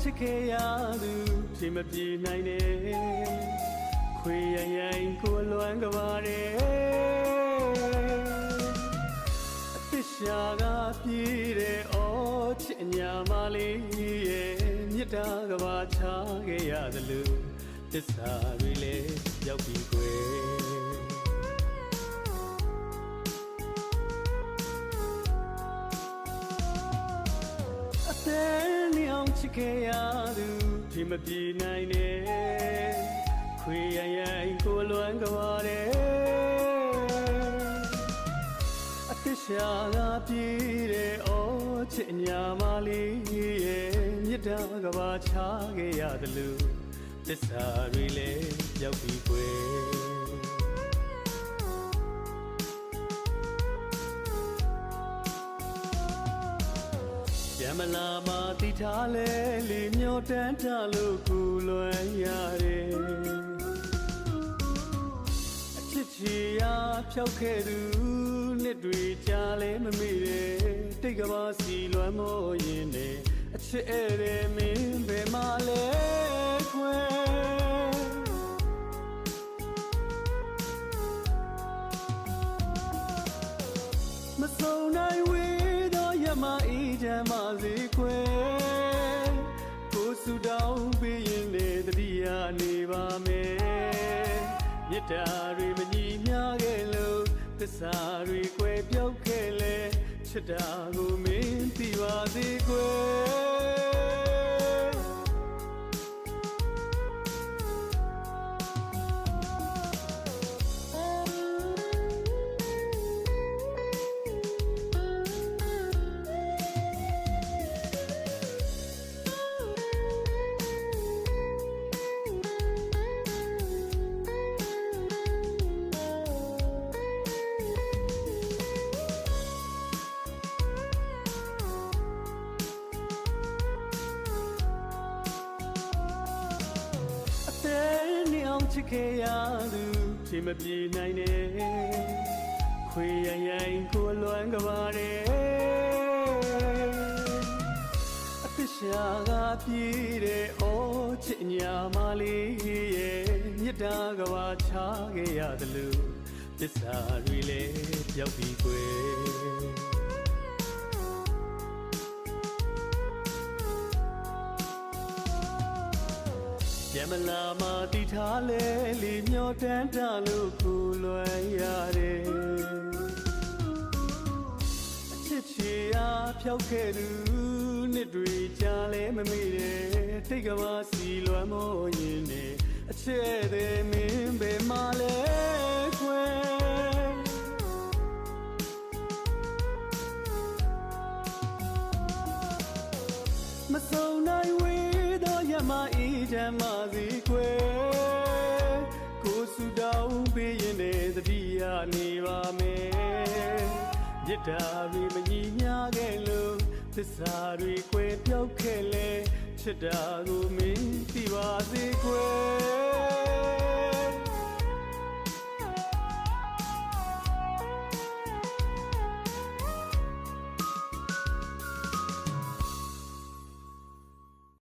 ချစ်ခဲ့ရသူဖြစ်မပြေနိုင်နဲ့ခွေရရင်ကိုလွမ်းကပါတယ်အသစ်ရှာကပြေးတဲ့အော်ချစ်အညာမလေးရဲ့မြတ်တာကဘာချခဲ့ရသလိုသစ္စာတွေလည်းရောက်ပြီကွယ်အသေးနေအောင်ချစ်ခဲ့ရသူဒီမပြေနိုင်နဲ့ခွေရရင်ကိုလွမ်းကပါတယ်အသစ်ရှာကပြေးတဲ့အော်ချစ်အညာမလေးရဲ့မြတ်တာကဘာချခဲ့ရသလိုသစ္စာတွေလည်းရောက်ပြီကွယ်ရမလာမတိထားလဲလေမျောတန်းထလို့ကိုလွမ်းရတယ်အချစ်ချီရာဖြောက်ခဲ့သူနှစ်တွေကြာလဲမမေ့တယ်တိတ်ကဘာစီလွမ်းမောရင်နဲ့အချစ်အဲ့တဲ့မင်းဘယ်မှာလဲခွဲမစုံနိုင်ဝေးတော့ရမအေးချမ်းပါစေခွဲကိုဆူတောင်းပေးရင်လေတတိယနေပါမယ်မြတ်တာတွေမညီမျှခဲ့လို့သစ္စာတွေကွယ်ပြောက်ခဲ့လေချစ်တာကိုမင်းသိပါစေကွယ်ချစ်ခဲ့ရသူဖြစ်မပြေနိုင်နဲ့ခွေရရင်ကိုလွမ်းကပါတယ်အသစ်ရှာကပြေးတဲ့အော်ချစ်ညာမလေးရဲ့မြတ်တာကဘာချခဲ့ရသလိုသစ္စာတွေလည်းပြောက်ပြီကွယ်ရမလာမတိထားလဲလေမျောတန်းထလို့ကိုလွမ်းရတယ်အချစ်ချီရာဖြောက်ခဲ့သူနှစ်တွေကြာလဲမမေ့တယ်တိတ်ကဘာစီလွမ်းမောရင်နဲ့အချစ်တဲ့မင်းဘယ်မှာလဲခွဲမစုံနိုင်ဝေးတော့ရမအေးချမ်းပါစေကွယ်ကိုဆူတောင်းပေးရင်လည်းတတိယနေပါမယ်မြတ်တာတွေမညီမျှခဲ့လို့သစ္စာတွေကွယ်ပြောက်ခဲ့လေချစ်တာကိုမင်းသိပါစေကွယ်